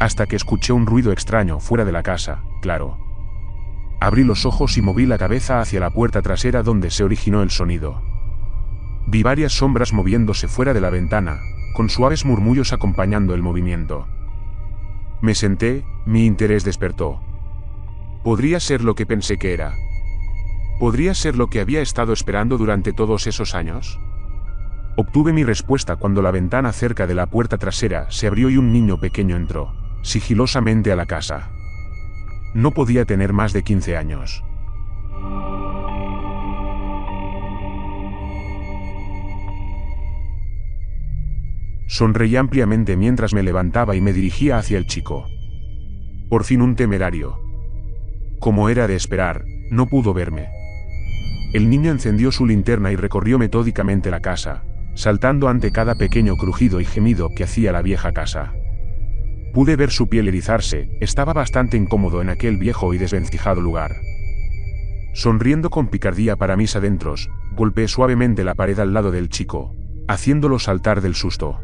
Hasta que escuché un ruido extraño fuera de la casa, claro. Abrí los ojos y moví la cabeza hacia la puerta trasera donde se originó el sonido. Vi varias sombras moviéndose fuera de la ventana, con suaves murmullos acompañando el movimiento. Me senté, mi interés despertó. ¿Podría ser lo que pensé que era? ¿Podría ser lo que había estado esperando durante todos esos años? Obtuve mi respuesta cuando la ventana cerca de la puerta trasera se abrió y un niño pequeño entró, sigilosamente a la casa. No podía tener más de 15 años. Sonreí ampliamente mientras me levantaba y me dirigía hacia el chico. Por fin un temerario. Como era de esperar, no pudo verme. El niño encendió su linterna y recorrió metódicamente la casa, saltando ante cada pequeño crujido y gemido que hacía la vieja casa. Pude ver su piel erizarse, estaba bastante incómodo en aquel viejo y desvencijado lugar. Sonriendo con picardía para mis adentros, golpeé suavemente la pared al lado del chico, haciéndolo saltar del susto.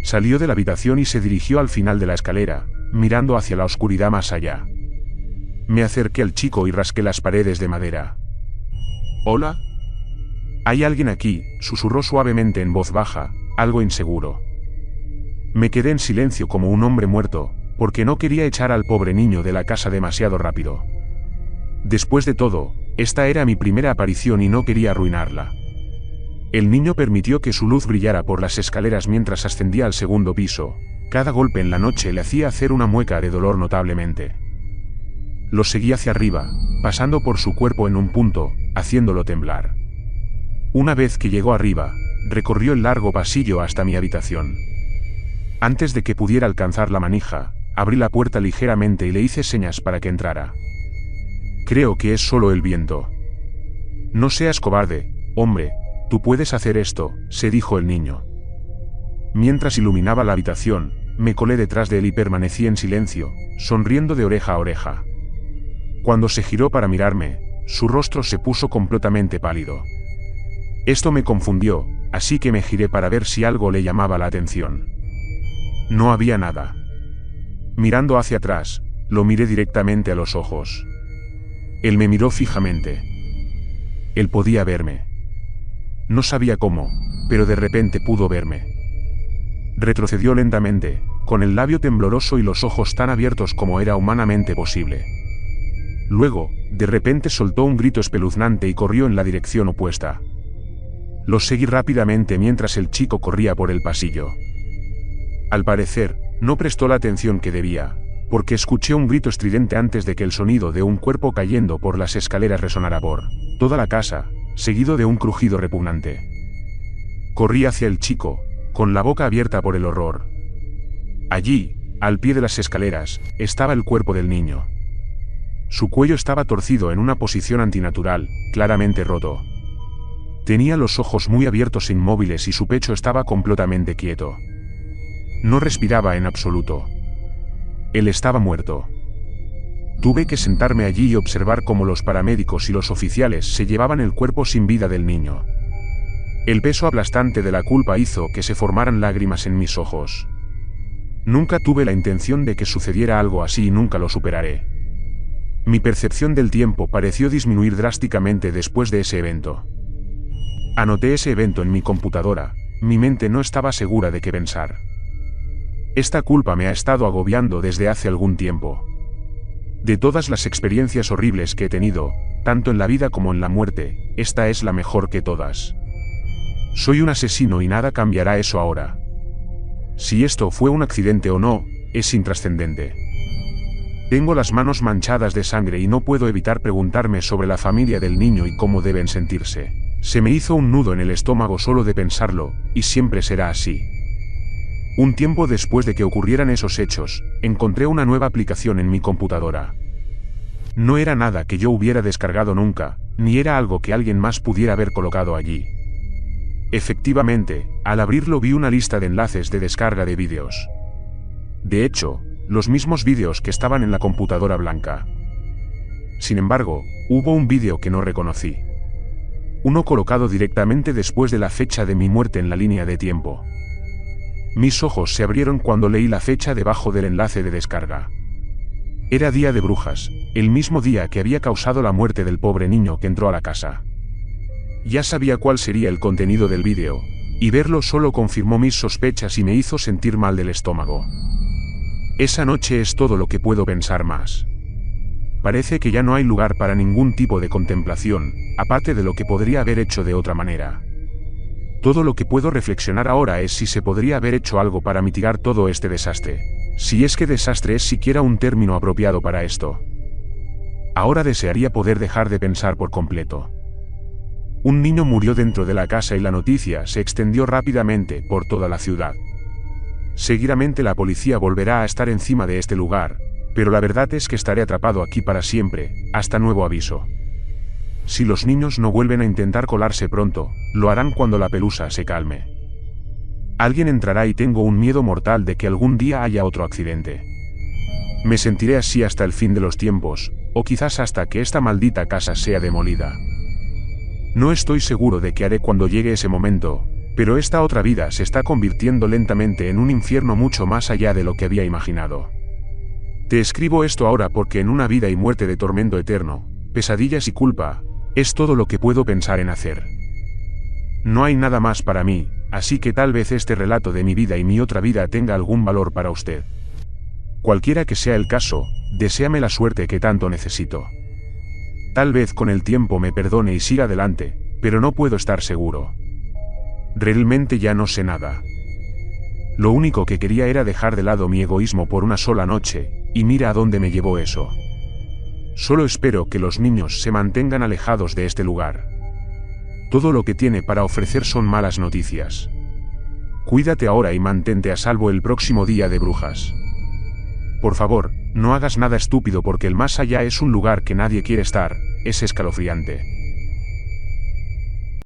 Salió de la habitación y se dirigió al final de la escalera, mirando hacia la oscuridad más allá. Me acerqué al chico y rasqué las paredes de madera. ¿Hola? ¿Hay alguien aquí?, susurró suavemente en voz baja, algo inseguro. Me quedé en silencio como un hombre muerto, porque no quería echar al pobre niño de la casa demasiado rápido. Después de todo, esta era mi primera aparición y no quería arruinarla. El niño permitió que su luz brillara por las escaleras mientras ascendía al segundo piso. Cada golpe en la noche le hacía hacer una mueca de dolor notablemente. Lo seguí hacia arriba, pasando por su cuerpo en un punto, haciéndolo temblar. Una vez que llegó arriba, recorrió el largo pasillo hasta mi habitación. Antes de que pudiera alcanzar la manija, abrí la puerta ligeramente y le hice señas para que entrara. Creo que es solo el viento. No seas cobarde, hombre, tú puedes hacer esto, se dijo el niño. Mientras iluminaba la habitación, me colé detrás de él y permanecí en silencio, sonriendo de oreja a oreja. Cuando se giró para mirarme, su rostro se puso completamente pálido. Esto me confundió, así que me giré para ver si algo le llamaba la atención. No había nada. Mirando hacia atrás, lo miré directamente a los ojos. Él me miró fijamente. Él podía verme. No sabía cómo, pero de repente pudo verme. Retrocedió lentamente, con el labio tembloroso y los ojos tan abiertos como era humanamente posible. Luego, de repente soltó un grito espeluznante y corrió en la dirección opuesta. Lo seguí rápidamente mientras el chico corría por el pasillo. Al parecer, no prestó la atención que debía, porque escuché un grito estridente antes de que el sonido de un cuerpo cayendo por las escaleras resonara por toda la casa, seguido de un crujido repugnante. Corrí hacia el chico, con la boca abierta por el horror. Allí, al pie de las escaleras, estaba el cuerpo del niño. Su cuello estaba torcido en una posición antinatural, claramente roto. Tenía los ojos muy abiertos e inmóviles y su pecho estaba completamente quieto. No respiraba en absoluto. Él estaba muerto. Tuve que sentarme allí y observar cómo los paramédicos y los oficiales se llevaban el cuerpo sin vida del niño. El peso aplastante de la culpa hizo que se formaran lágrimas en mis ojos. Nunca tuve la intención de que sucediera algo así y nunca lo superaré. Mi percepción del tiempo pareció disminuir drásticamente después de ese evento. Anoté ese evento en mi computadora, mi mente no estaba segura de qué pensar. Esta culpa me ha estado agobiando desde hace algún tiempo. De todas las experiencias horribles que he tenido, tanto en la vida como en la muerte, esta es la mejor que todas. Soy un asesino y nada cambiará eso ahora. Si esto fue un accidente o no, es intrascendente. Tengo las manos manchadas de sangre y no puedo evitar preguntarme sobre la familia del niño y cómo deben sentirse. Se me hizo un nudo en el estómago solo de pensarlo, y siempre será así. Un tiempo después de que ocurrieran esos hechos, encontré una nueva aplicación en mi computadora. No era nada que yo hubiera descargado nunca, ni era algo que alguien más pudiera haber colocado allí. Efectivamente, al abrirlo vi una lista de enlaces de descarga de vídeos. De hecho, los mismos vídeos que estaban en la computadora blanca. Sin embargo, hubo un vídeo que no reconocí. Uno colocado directamente después de la fecha de mi muerte en la línea de tiempo. Mis ojos se abrieron cuando leí la fecha debajo del enlace de descarga. Era Día de Brujas, el mismo día que había causado la muerte del pobre niño que entró a la casa. Ya sabía cuál sería el contenido del vídeo, y verlo solo confirmó mis sospechas y me hizo sentir mal del estómago. Esa noche es todo lo que puedo pensar más. Parece que ya no hay lugar para ningún tipo de contemplación, aparte de lo que podría haber hecho de otra manera. Todo lo que puedo reflexionar ahora es si se podría haber hecho algo para mitigar todo este desastre. Si es que desastre es siquiera un término apropiado para esto. Ahora desearía poder dejar de pensar por completo. Un niño murió dentro de la casa y la noticia se extendió rápidamente por toda la ciudad. Seguidamente la policía volverá a estar encima de este lugar, pero la verdad es que estaré atrapado aquí para siempre, hasta nuevo aviso. Si los niños no vuelven a intentar colarse pronto, lo harán cuando la pelusa se calme. Alguien entrará y tengo un miedo mortal de que algún día haya otro accidente. Me sentiré así hasta el fin de los tiempos, o quizás hasta que esta maldita casa sea demolida. No estoy seguro de qué haré cuando llegue ese momento, pero esta otra vida se está convirtiendo lentamente en un infierno mucho más allá de lo que había imaginado. Te escribo esto ahora porque en una vida y muerte de tormento eterno, pesadillas y culpa, es todo lo que puedo pensar en hacer. No hay nada más para mí, así que tal vez este relato de mi vida y mi otra vida tenga algún valor para usted. Cualquiera que sea el caso, deséame la suerte que tanto necesito. Tal vez con el tiempo me perdone y siga adelante, pero no puedo estar seguro. Realmente ya no sé nada. Lo único que quería era dejar de lado mi egoísmo por una sola noche, y mira a dónde me llevó eso. Solo espero que los niños se mantengan alejados de este lugar. Todo lo que tiene para ofrecer son malas noticias. Cuídate ahora y mantente a salvo el próximo día de brujas. Por favor, no hagas nada estúpido porque el más allá es un lugar que nadie quiere estar, es escalofriante.